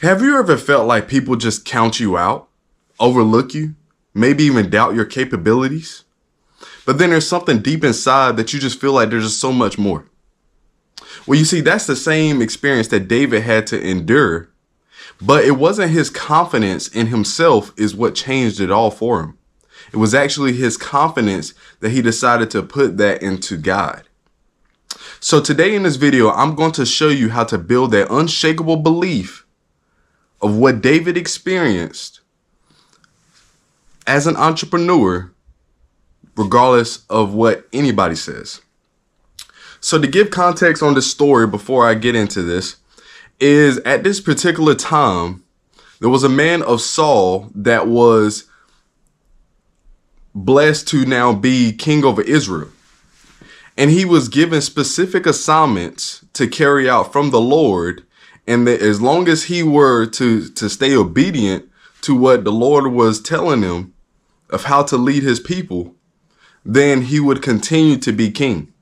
Have you ever felt like people just count you out, overlook you, maybe even doubt your capabilities? But then there's something deep inside that you just feel like there's just so much more. Well, you see, that's the same experience that David had to endure, but it wasn't his confidence in himself is what changed it all for him. It was actually his confidence that he decided to put that into God. So today in this video, I'm going to show you how to build that unshakable belief of what David experienced as an entrepreneur, regardless of what anybody says. So to give context on this story before I get into this, is at this particular time, there was a man of Saul that was blessed to now be king over Israel. And he was given specific assignments to carry out from the Lord. And that as long as he were to stay obedient to what the Lord was telling him of how to lead his people, then he would continue to be king.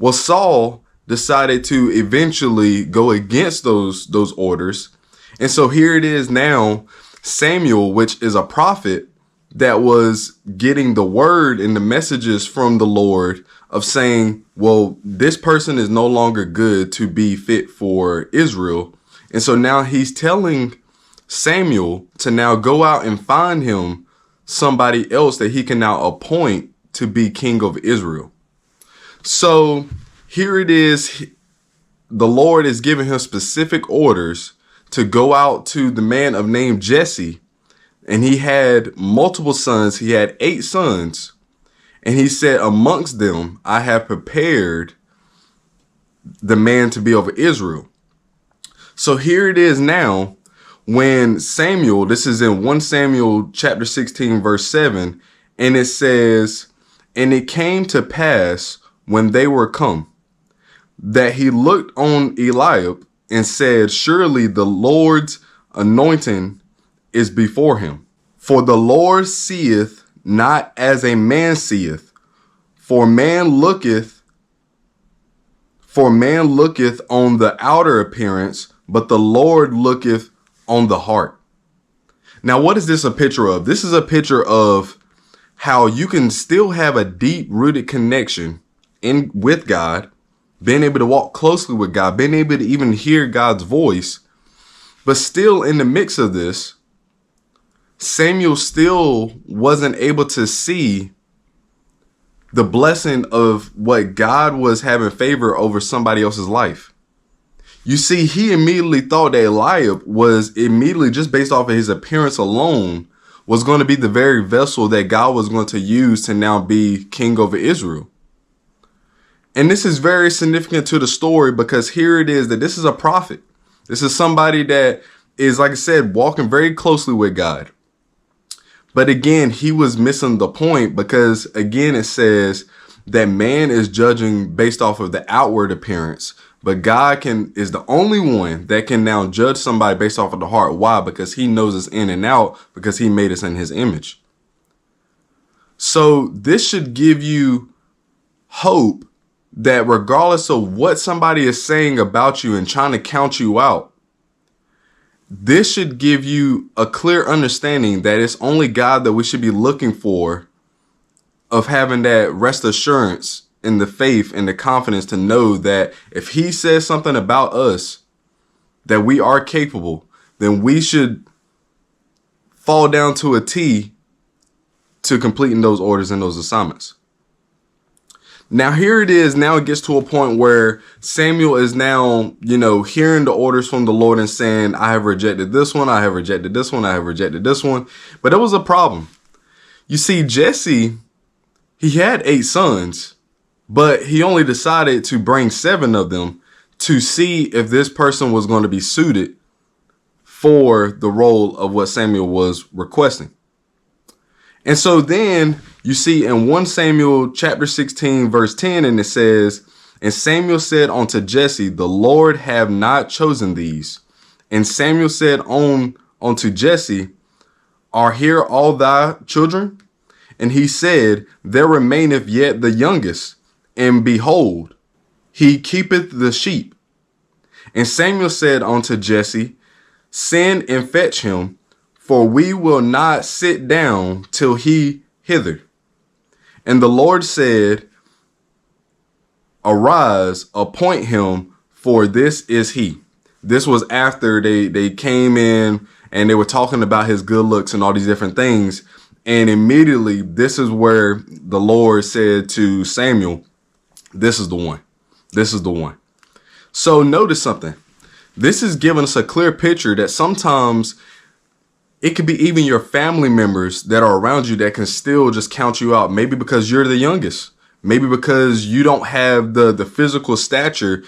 Well, Saul decided to eventually go against those orders. And so here it is now, Samuel, which is a prophet that was getting the word and the messages from the Lord of saying, well, this person is no longer good to be fit for Israel. And so now he's telling Samuel to now go out and find him somebody else that he can now appoint to be king of Israel. So here it is. The Lord is giving him specific orders to go out to the man of name Jesse. And he had multiple sons. He had 8 sons. And he said, amongst them, I have prepared the man to be over Israel. So here it is now when Samuel, this is in 1 Samuel chapter 16, verse 7. And it says, and it came to pass when they were come that he looked on Eliab and said, surely the Lord's anointing is before him. For the Lord seeth not as a man seeth, for man looketh on the outer appearance, but the Lord looketh on the heart. Now, what is this a picture of? This is a picture of how you can still have a deep rooted connection with God, being able to walk closely with God, being able to even hear God's voice, but still in the mix of this, Samuel still wasn't able to see the blessing of what God was having favor over somebody else's life. You see, he immediately thought that Eliab was immediately, just based off of his appearance alone, was going to be the very vessel that God was going to use to now be king over Israel. And this is very significant to the story because here it is that this is a prophet. This is somebody that is, like I said, walking very closely with God. But again, he was missing the point because, again, it says that man is judging based off of the outward appearance. But God is the only one that can now judge somebody based off of the heart. Why? Because he knows us in and out, because he made us in his image. So this should give you hope that regardless of what somebody is saying about you and trying to count you out, this should give you a clear understanding that it's only God that we should be looking for, of having that rest assurance in the faith and the confidence to know that if he says something about us, that we are capable, then we should fall down to a T to completing those orders and those assignments. Now, here it is. Now it gets to a point where Samuel is now, hearing the orders from the Lord and saying, I have rejected this one. I have rejected this one. I have rejected this one. But there was a problem. You see, Jesse, he had 8 sons, but he only decided to bring 7 of them to see if this person was going to be suited for the role of what Samuel was requesting. And so then you see in 1 Samuel chapter 16, verse 10, and it says, and Samuel said unto Jesse, the Lord have not chosen these. And Samuel said unto Jesse, are here all thy children? And he said, there remaineth yet the youngest, and behold, he keepeth the sheep. And Samuel said unto Jesse, Send and fetch him, for we will not sit down till he hither. And the Lord said, Arise, appoint him, for this is he. This was after they came in and they were talking about his good looks and all these different things. And immediately, this is where the Lord said to Samuel, this is the one. This is the one. So notice something. This is giving us a clear picture that sometimes it could be even your family members that are around you that can still just count you out. Maybe because you're the youngest. Maybe because you don't have the physical stature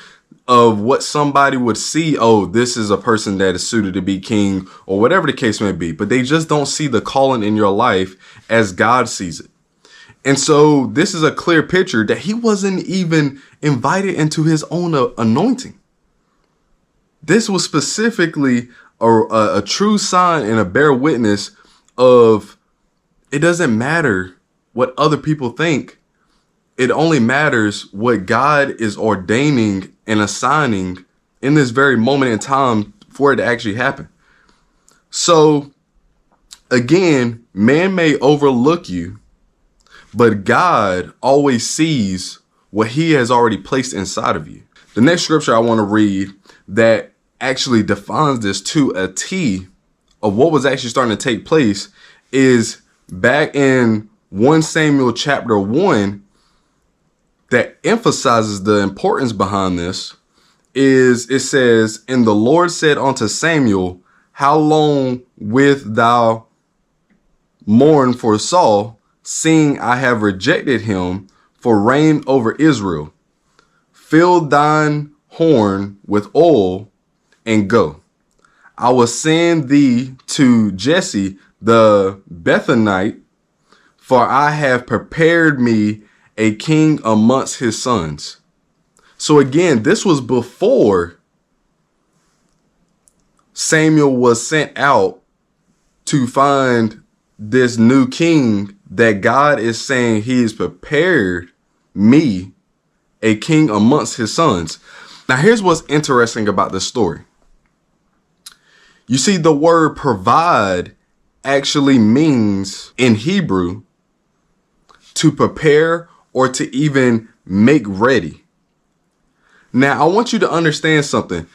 of what somebody would see. Oh, this is a person that is suited to be king, or whatever the case may be. But they just don't see the calling in your life as God sees it. And so this is a clear picture that he wasn't even invited into his own anointing. This was specifically a true sign and a bear witness of it doesn't matter what other people think. It only matters what God is ordaining and assigning in this very moment in time for it to actually happen. So again, man may overlook you, but God always sees what he has already placed inside of you. The next scripture I want to read that actually defines this to a T of what was actually starting to take place is back in 1 Samuel chapter 1 that emphasizes the importance behind this. Is it says, and the Lord said unto Samuel, how long wilt thou mourn for Saul, seeing I have rejected him for reign over Israel? Fill thine horn with oil and go. I will send thee to Jesse the Bethlehemite, for I have prepared me a king amongst his sons. So again, this was before Samuel was sent out to find this new king that God is saying he has prepared me a king amongst his sons. Now, here's what's interesting about this story. You see, the word provide actually means in Hebrew to prepare or to even make ready. Now, I want you to understand something.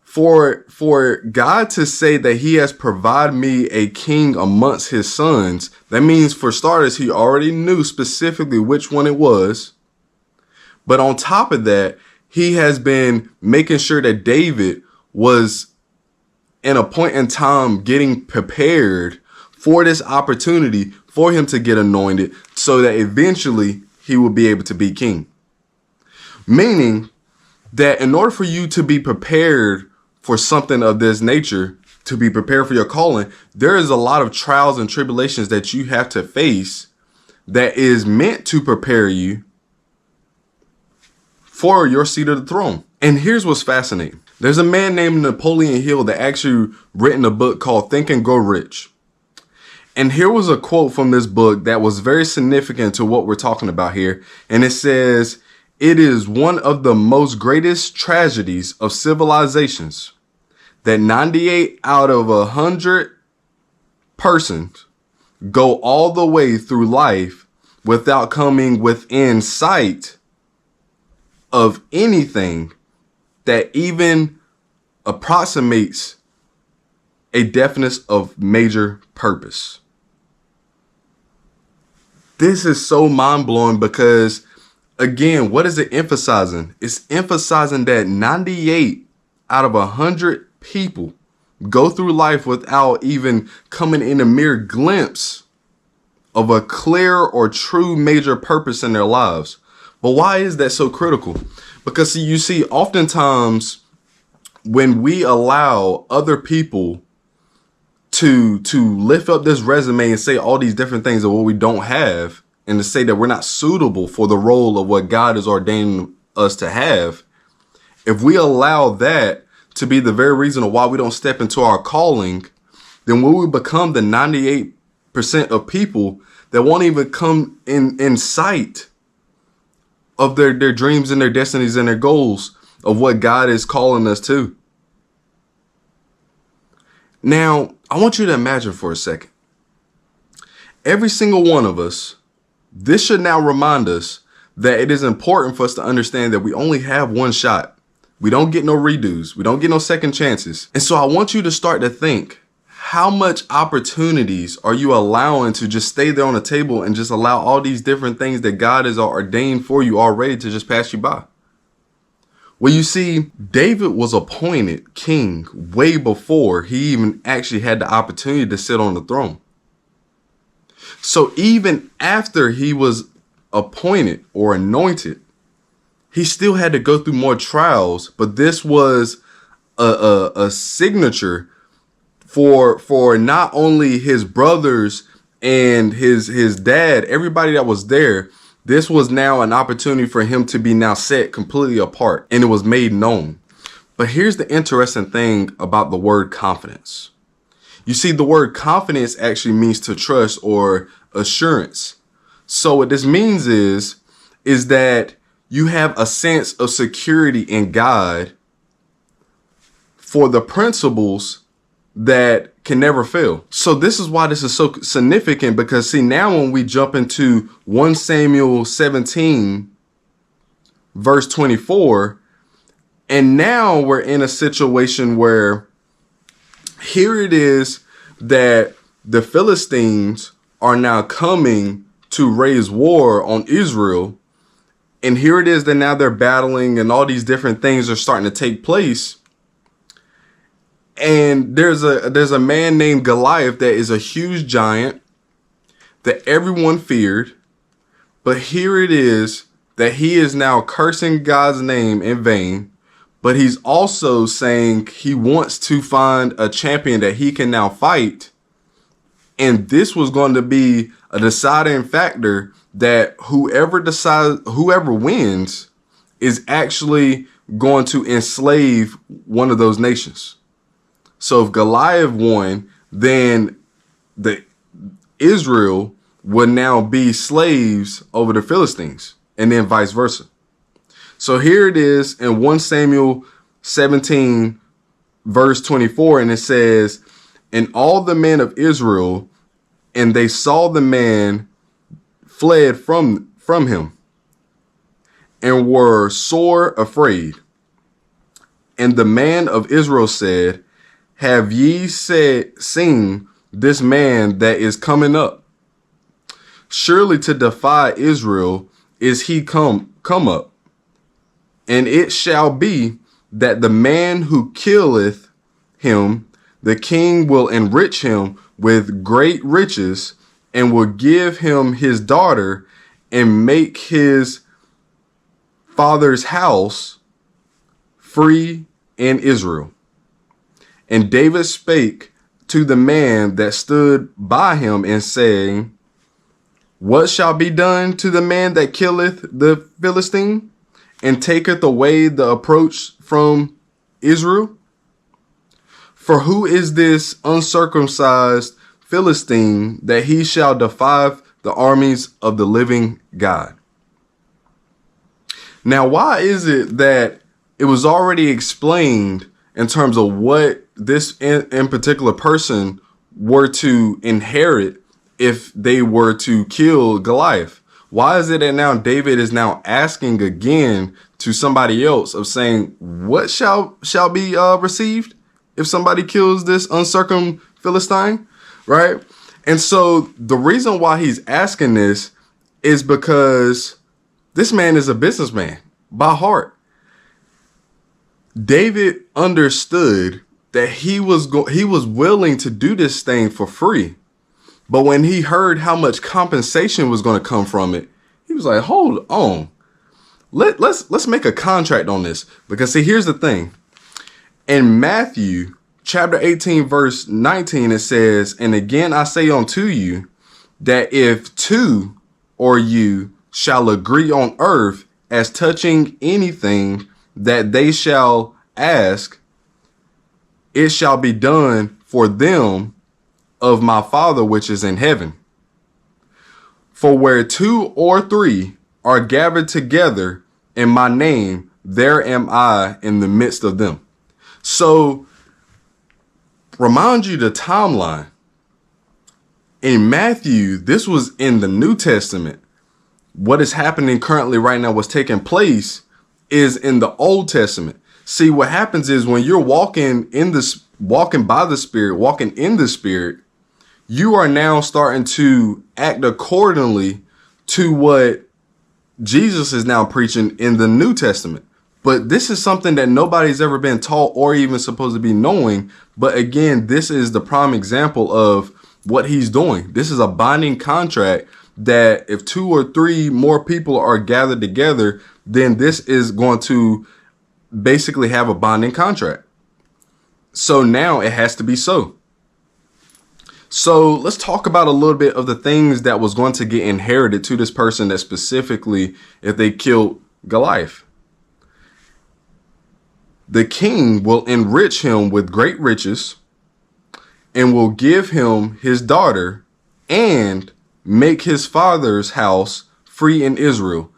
For God to say that he has provided me a king amongst his sons, that means for starters, he already knew specifically which one it was. But on top of that, he has been making sure that David was in a point in time getting prepared for this opportunity for him to get anointed so that eventually he will be able to be king. Meaning that in order for you to be prepared for something of this nature, to be prepared for your calling, there is a lot of trials and tribulations that you have to face that is meant to prepare you for your seat of the throne. And here's what's fascinating. There's a man named Napoleon Hill that actually written a book called Think and Grow Rich. And here was a quote from this book that was very significant to what we're talking about here. And it says, it is one of the most greatest tragedies of civilizations that 98 out of 100 persons go all the way through life without coming within sight of anything that even approximates a definition of major purpose. This is so mind-blowing because, again, what is it emphasizing? It's emphasizing that 98 out of 100 people go through life without even coming in a mere glimpse of a clear or true major purpose in their lives. But why is that so critical? Because you see, oftentimes when we allow other people to lift up this resume and say all these different things of what we don't have, and to say that we're not suitable for the role of what God has ordained us to have, if we allow that to be the very reason of why we don't step into our calling, then we will become the 98% of people that won't even come in sight of their dreams and their destinies and their goals of what God is calling us to. Now, I want you to imagine for a second. Every single one of us, this should now remind us that it is important for us to understand that we only have one shot. We don't get no redos. We don't get no second chances. And so I want you to start to think, how much opportunities are you allowing to just stay there on the table and just allow all these different things that God has ordained for you already to just pass you by? Well, you see, David was appointed king way before he even actually had the opportunity to sit on the throne. So even after he was appointed or anointed, he still had to go through more trials. But this was a signature for not only his brothers and his dad, everybody that was there. This was now an opportunity for him to be now set completely apart, and it was made known. But here's the interesting thing about the word confidence. You see, the word confidence actually means to trust or assurance. So what this means is that you have a sense of security in God for the principles that can never fail. So this is why this is so significant, because see, now when we jump into 1 Samuel 17, verse 24, and now we're in a situation where here it is that the Philistines are now coming to raise war on Israel. And here it is that now they're battling and all these different things are starting to take place. And there's a man named Goliath that is a huge giant that everyone feared. But here it is that he is now cursing God's name in vain. But he's also saying he wants to find a champion that he can now fight. And this was going to be a deciding factor that whoever wins is actually going to enslave one of those nations. So if Goliath won, then Israel would now be slaves over the Philistines, and then vice versa. So here it is in 1 Samuel 17, verse 24, and it says, "And all the men of Israel, and they saw the man, fled from him, and were sore afraid. And the man of Israel said, Have ye seen this man that is coming up? Surely to defy Israel is he come up. And it shall be that the man who killeth him, the king will enrich him with great riches, and will give him his daughter, and make his father's house free in Israel. And David spake to the man that stood by him, and saying, What shall be done to the man that killeth the Philistine, and taketh away the approach from Israel? For who is this uncircumcised Philistine that he shall defy the armies of the living God? Now, why is it that it was already explained in terms of what this in particular person were to inherit if they were to kill Goliath? Why is it that now David is now asking again to somebody else of saying, what shall be received if somebody kills this uncircumcised Philistine, right? And so the reason why he's asking this is because this man is a businessman by heart. David understood that he was willing to do this thing for free. But when he heard how much compensation was going to come from it, he was like, hold on. Let's make a contract on this. Because see, here's the thing. In Matthew chapter 18, verse 19, it says, And again I say unto you, that if two or you shall agree on earth as touching anything that they shall ask, it shall be done for them of my Father which is in heaven. For where two or three are gathered together in my name, there am I in the midst of them. So Remind you the timeline. In Matthew, this was in the New Testament. What is happening currently right now, what's taking place, is in the Old Testament. See, what happens is when you're walking by the Spirit, walking in the Spirit, you are now starting to act accordingly to what Jesus is now preaching in the New Testament. But this is something that nobody's ever been taught or even supposed to be knowing. But again, this is the prime example of what he's doing. This is a binding contract that if 2 or 3 more people are gathered together, then this is going to basically have a binding contract. So now it has to be so. So let's talk about a little bit of the things that was going to get inherited to this person, that specifically if they killed Goliath. The king will enrich him with great riches and will give him his daughter and make his father's house free in Israel.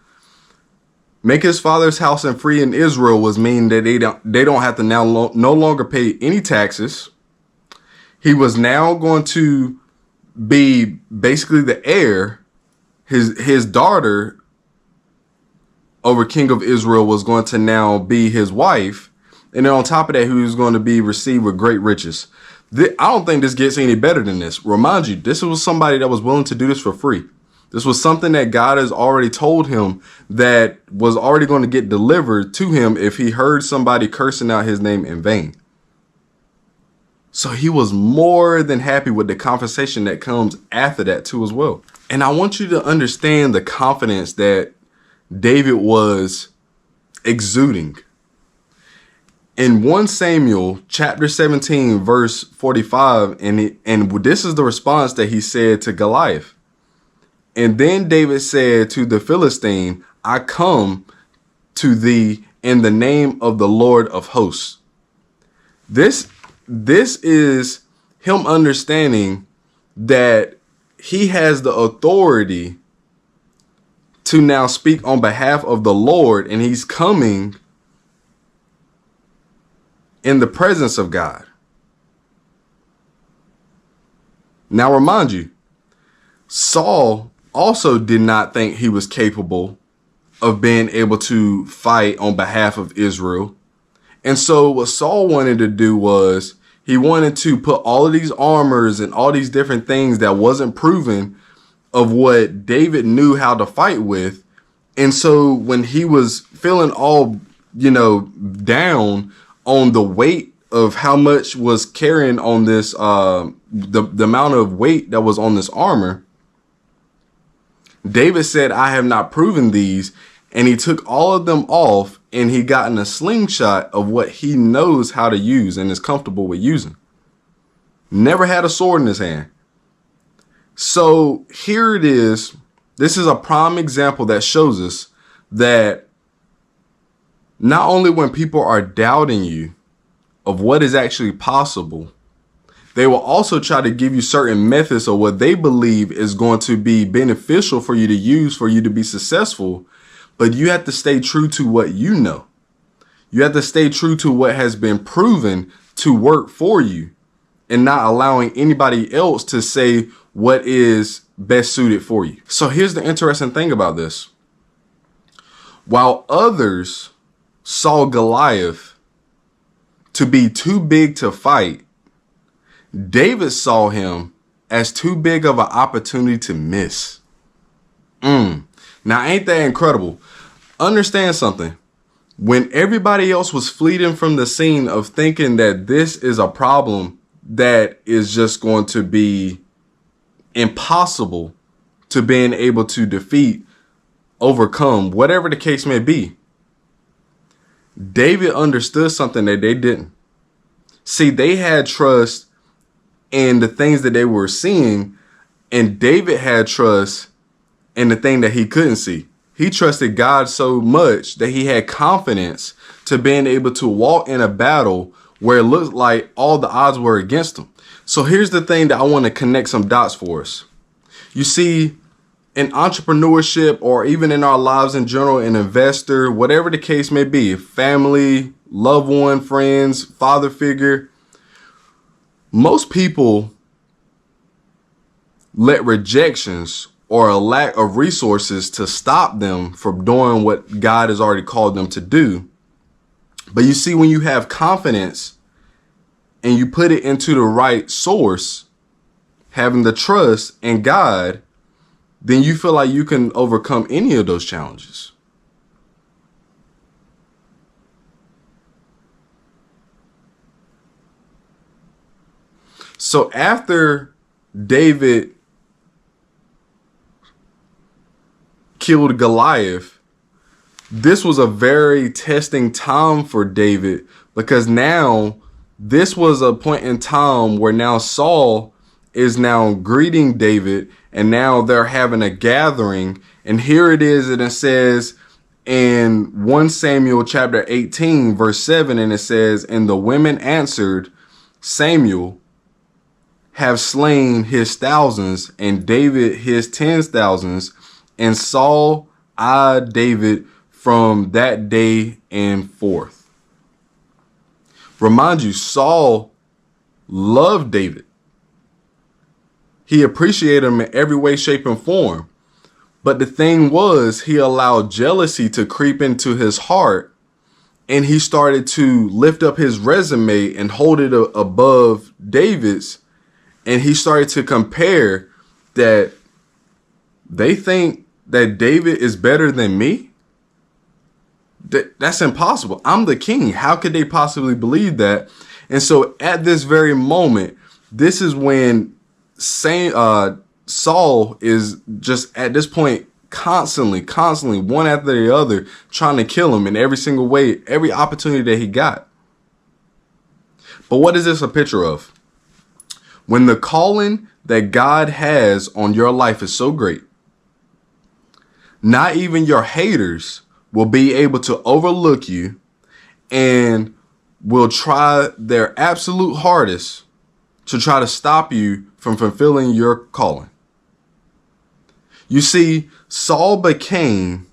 Make his father's house and free in Israel was mean that they don't have to now no longer pay any taxes. He was now going to be basically the heir. His daughter over king of Israel was going to now be his wife. And then on top of that, he was going to be received with great riches. I don't think this gets any better than this. Remind you, this was somebody that was willing to do this for free. This was something that God has already told him that was already going to get delivered to him if he heard somebody cursing out his name in vain. So he was more than happy with the compensation that comes after that too as well. And I want you to understand the confidence that David was exuding. In 1 Samuel chapter 17, verse 45, and this is the response that he said to Goliath. And then David said to the Philistine, I come to thee in the name of the Lord of hosts. This is him understanding that he has the authority to now speak on behalf of the Lord, and he's coming in the presence of God. Now remind you, Saul also did not think he was capable of being able to fight on behalf of Israel. And so what Saul wanted to do was he wanted to put all of these armors and all these different things that wasn't proven of what David knew how to fight with. And so when he was feeling all, down on the weight of how much was carrying on this, the amount of weight that was on this armor, David said, I have not proven these. And he took all of them off and he got in a slingshot of what he knows how to use and is comfortable with using. Never had a sword in his hand. So here it is. This is a prime example that shows us that not only when people are doubting you of what is actually possible, they will also try to give you certain methods of what they believe is going to be beneficial for you to use for you to be successful. But you have to stay true to what you know. You have to stay true to what has been proven to work for you and not allowing anybody else to say what is best suited for you. So here's the interesting thing about this. While others saw Goliath to be too big to fight, David saw him as too big of an opportunity to miss. Now, ain't that incredible? Understand something. When everybody else was fleeing from the scene of thinking that this is a problem that is just going to be impossible to being able to defeat, overcome, whatever the case may be, David understood something that they didn't. See, they had trust in the things that they were seeing, and David had trust in the thing that he couldn't see. He trusted God so much that he had confidence to being able to walk in a battle where it looked like all the odds were against him. So here's the thing that I want to connect some dots for us. You see, in entrepreneurship or even in our lives in general, an investor, whatever the case may be, family, loved one, friends, father figure, Most people let rejections or a lack of resources to stop them from doing what God has already called them to do. But you see, when you have confidence and you put it into the right source, having the trust in God, then you feel like you can overcome any of those challenges. So after David killed Goliath, this was a very testing time for David, because now this was a point in time where now Saul is now greeting David, and now they're having a gathering. And here it is, and it says in 1 Samuel chapter 18 verse 7, and it says, "And the women answered, Samuel have slain his thousands, and David his 10,000s. And Saul eyed David from that day and forth." Remind you, Saul loved David. He appreciated him in every way, shape, and form. But the thing was, he allowed jealousy to creep into his heart, and he started to lift up his resume and hold it above David's. And he started to compare that they think that David is better than me. That's impossible. I'm the king. How could they possibly believe that? And so at this very moment, this is when Saul is just at this point constantly, one after the other, trying to kill him in every single way, every opportunity that he got. But what is this a picture of? When the calling that God has on your life is so great, not even your haters will be able to overlook you and will try their absolute hardest to try to stop you from fulfilling your calling. You see, Saul became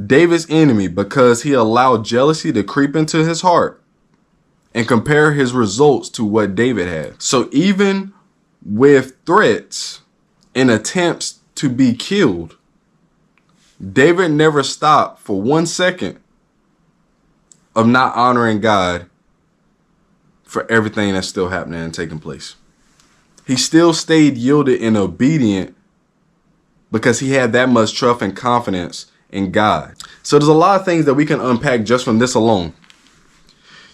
David's enemy because he allowed jealousy to creep into his heart and compare his results to what David had. So even with threats and attempts to be killed, David never stopped for 1 second of not honoring God for everything that's still happening and taking place. He still stayed yielded and obedient because he had that much trust and confidence in God. So there's a lot of things that we can unpack just from this alone.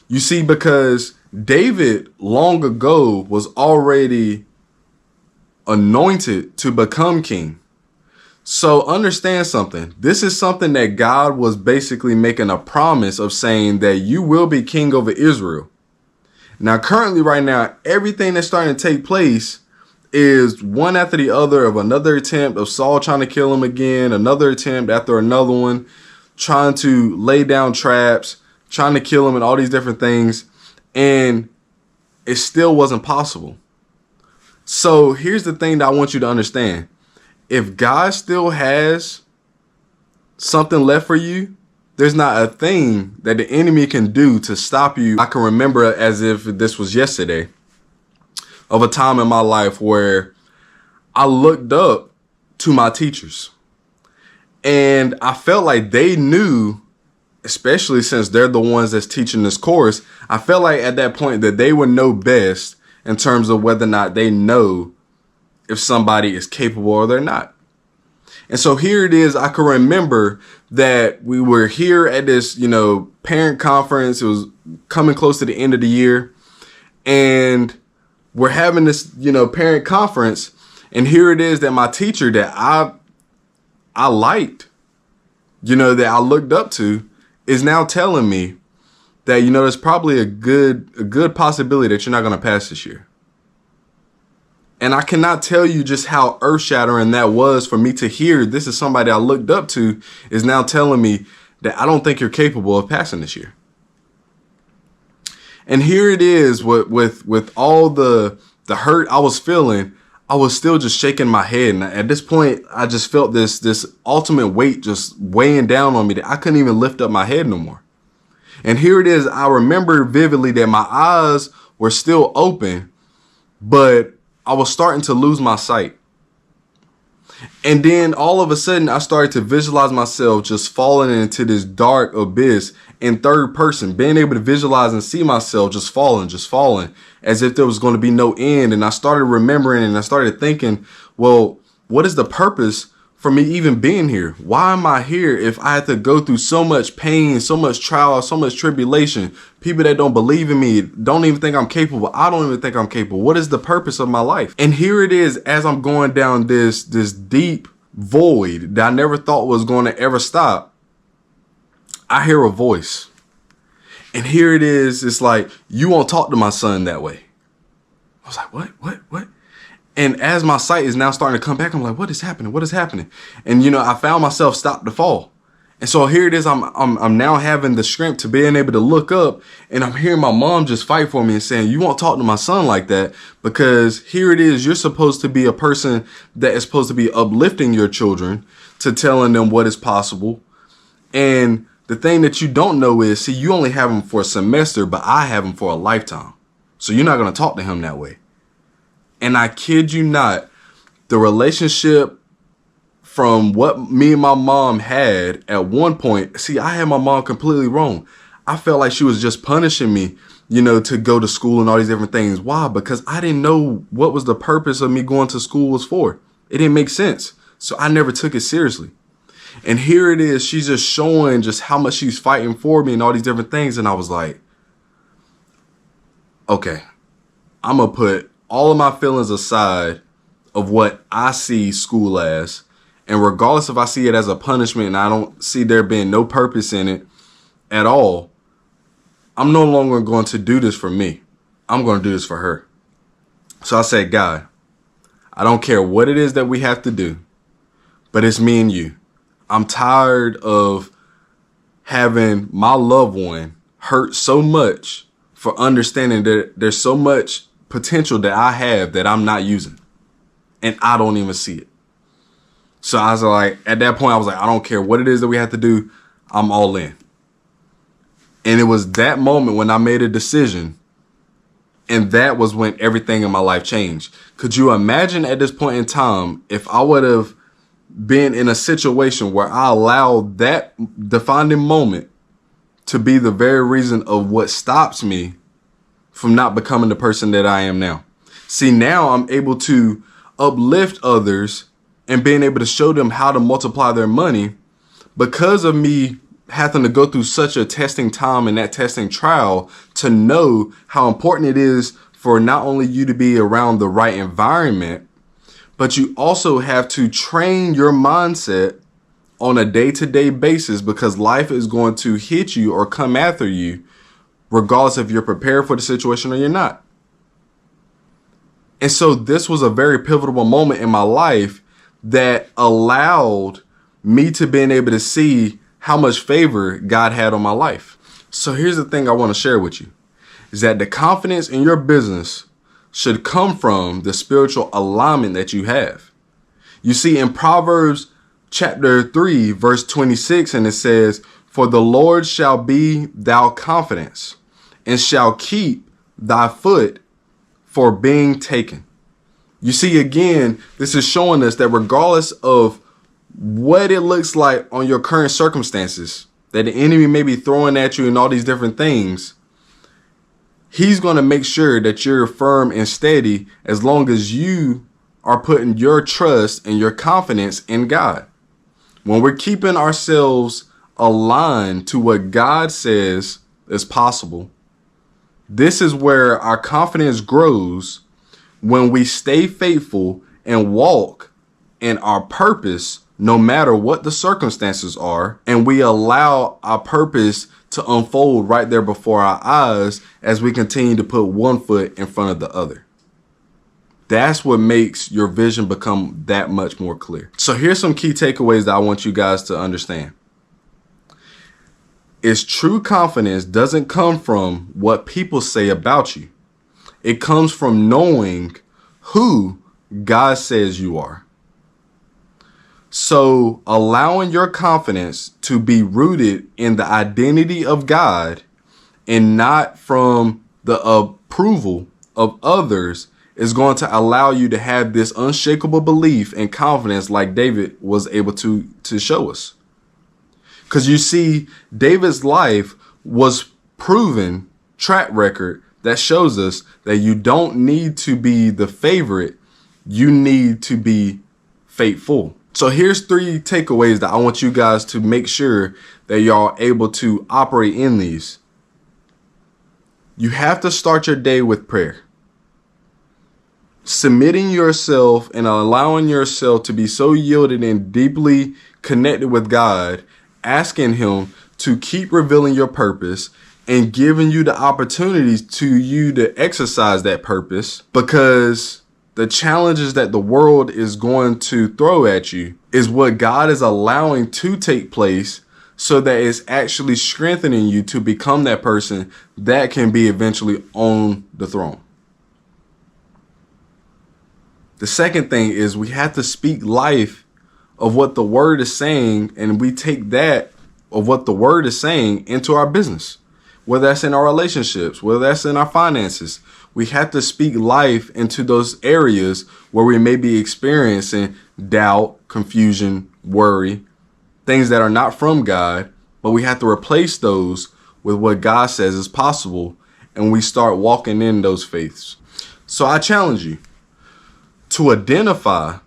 You see, because David long ago was already anointed to become king. So understand something. This is something that God was basically making a promise of, saying that you will be king over Israel. Now, currently right now, everything that's starting to take place is one after the other of another attempt of Saul trying to kill him again, another attempt after another one, trying to lay down traps, trying to kill him and all these different things. And it still wasn't possible. So here's the thing that I want you to understand. If God still has something left for you, there's not a thing that the enemy can do to stop you. I can remember as if this was yesterday of a time in my life where I looked up to my teachers and I felt like they knew, especially since they're the ones that's teaching this course. I felt like at that point that they would know best in terms of whether or not they know if somebody is capable or they're not. And so here it is. I can remember that we were here at this, parent conference. It was coming close to the end of the year, and we're having this, parent conference. And here it is that my teacher that I liked, that I looked up to, is now telling me that, there's probably a good possibility that you're not going to pass this year. And I cannot tell you just how earth-shattering that was for me to hear. This is somebody I looked up to is now telling me that I don't think you're capable of passing this year. And here it is with all the hurt I was feeling, I was still just shaking my head. And at this point, I just felt this ultimate weight just weighing down on me that I couldn't even lift up my head no more. And here it is. I remember vividly that my eyes were still open, but I was starting to lose my sight. And then all of a sudden, I started to visualize myself just falling into this dark abyss in third person, being able to visualize and see myself just falling, as if there was going to be no end. And I started remembering and I started thinking, well, what is the purpose for me even being here? Why am I here if I had to go through so much pain, so much trial, so much tribulation? People that don't believe in me, don't even think I'm capable. I don't even think I'm capable. What is the purpose of my life? And here it is, as I'm going down this deep void that I never thought was going to ever stop, I hear a voice. And here it is. It's like, you won't talk to my son that way. I was like, what? And as my sight is now starting to come back, I'm like, what is happening? What is happening? And, I found myself stop to fall. And so here it is. I'm now having the strength to being able to look up, and I'm hearing my mom just fight for me and saying, you won't talk to my son like that, because here it is. You're supposed to be a person that is supposed to be uplifting your children, to telling them what is possible. And the thing that you don't know is, see, you only have him for a semester, but I have him for a lifetime. So you're not going to talk to him that way. And I kid you not, the relationship from what me and my mom had at one point, see, I had my mom completely wrong. I felt like she was just punishing me, to go to school and all these different things. Why? Because I didn't know what was the purpose of me going to school was for. It didn't make sense. So I never took it seriously. And here it is. She's just showing just how much she's fighting for me and all these different things. And I was like, okay, I'm going to put all of my feelings aside of what I see school as. And regardless if I see it as a punishment and I don't see there being no purpose in it at all, I'm no longer going to do this for me. I'm going to do this for her. So I said, God, I don't care what it is that we have to do, but it's me and you. I'm tired of having my loved one hurt so much for understanding that there's so much potential that I have that I'm not using, and I don't even see it. So I was like, at that point, I was like, I don't care what it is that we have to do. I'm all in. And it was that moment when I made a decision, and that was when everything in my life changed. Could you imagine at this point in time, if I would have been in a situation where I allowed that defining moment to be the very reason of what stops me from not becoming the person that I am now? See, now I'm able to uplift others and being able to show them how to multiply their money because of me having to go through such a testing time and that testing trial to know how important it is for not only you to be around the right environment, but you also have to train your mindset on a day-to-day basis, because life is going to hit you or come after you regardless if you're prepared for the situation or you're not. And so this was a very pivotal moment in my life that allowed me to being able to see how much favor God had on my life. So here's the thing I want to share with you, is that the confidence in your business should come from the spiritual alignment that you have. You see, in Proverbs chapter 3, verse 26, and it says, "For the Lord shall be thy confidence, and shall keep thy foot for being taken." You see, again, this is showing us that regardless of what it looks like on your current circumstances that the enemy may be throwing at you and all these different things, he's going to make sure that you're firm and steady as long as you are putting your trust and your confidence in God. When we're keeping ourselves aligned to what God says is possible, this is where our confidence grows, when we stay faithful and walk in our purpose no matter what the circumstances are, and we allow our purpose to unfold right there before our eyes as we continue to put one foot in front of the other. That's what makes your vision become that much more clear. So here's some key takeaways that I want you guys to understand. Is true confidence doesn't come from what people say about you. It comes from knowing who God says you are. So allowing your confidence to be rooted in the identity of God and not from the approval of others is going to allow you to have this unshakable belief and confidence like David was able to show us. Because you see, David's life was proven track record that shows us that you don't need to be the favorite. You need to be faithful. So here's 3 takeaways that I want you guys to make sure that y'all able to operate in these. You have to start your day with prayer. Submitting yourself and allowing yourself to be so yielded and deeply connected with God, asking him to keep revealing your purpose and giving you the opportunities to exercise that purpose, because the challenges that the world is going to throw at you is what God is allowing to take place, so that it's actually strengthening you to become that person that can be eventually on the throne. The second thing is we have to speak life of what the word is saying, and we take that of what the word is saying into our business, whether that's in our relationships, whether that's in our finances. We have to speak life into those areas where we may be experiencing doubt, confusion, worry, things that are not from God, but we have to replace those with what God says is possible, and we start walking in those faiths. So I challenge you to identify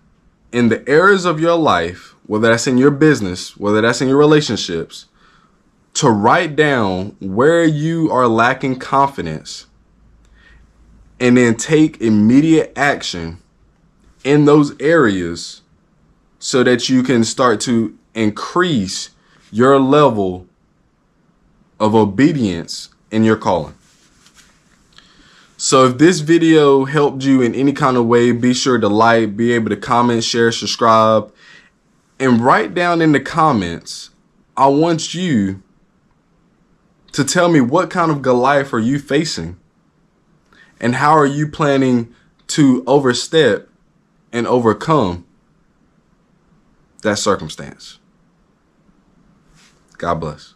in the areas of your life, whether that's in your business, whether that's in your relationships, to write down where you are lacking confidence, and then take immediate action in those areas so that you can start to increase your level of obedience in your calling. So if this video helped you in any kind of way, be sure to like, be able to comment, share, subscribe, and write down in the comments. I want you to tell me, what kind of Goliath are you facing? And how are you planning to overstep and overcome that circumstance? God bless.